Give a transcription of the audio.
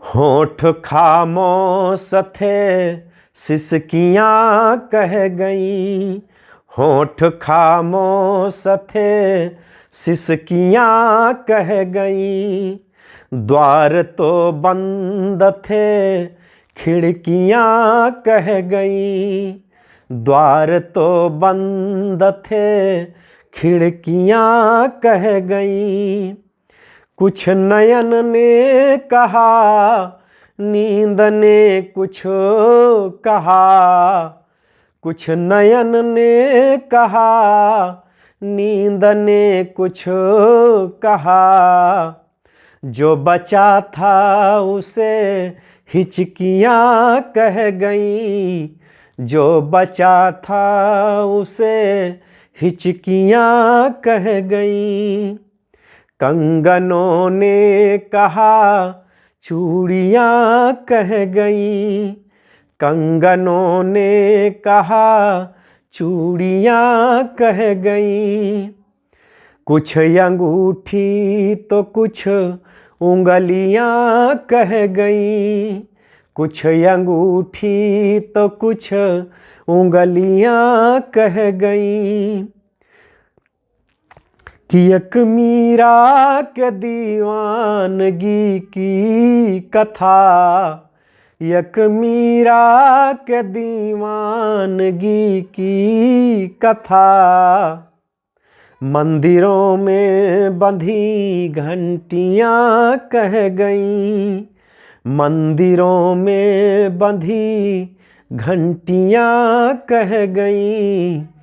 होठ खामोश थे सिसकियाँ कह गई, होठ खामोश थे सिसकियाँ कह गई। द्वार तो बंद थे खिड़कियाँ कह गई, द्वार तो बंद थे खिड़कियाँ कह गई। कुछ नयन ने कहा, नींद ने कुछ कहा, कुछ नयन ने कहा, नींद ने कुछ कहा। जो बचा था उसे हिचकियाँ कह गई, जो बचा था उसे हिचकियाँ कह गई। कंगनों ने कहा चूड़ियाँ कह गई, कंगनों ने कहा चूड़ियाँ कह गई। कुछ अंगूठी तो कुछ उंगलियाँ कह गई, कुछ अंगूठी तो कुछ उंगलियाँ कह गई। कि एक मीरा के दीवानगी की कथा, एक मीरा के दीवानगी की कथा। मंदिरों में बंधी घंटियाँ कह गईं, मंदिरों में बंधी घंटियाँ कह गईं।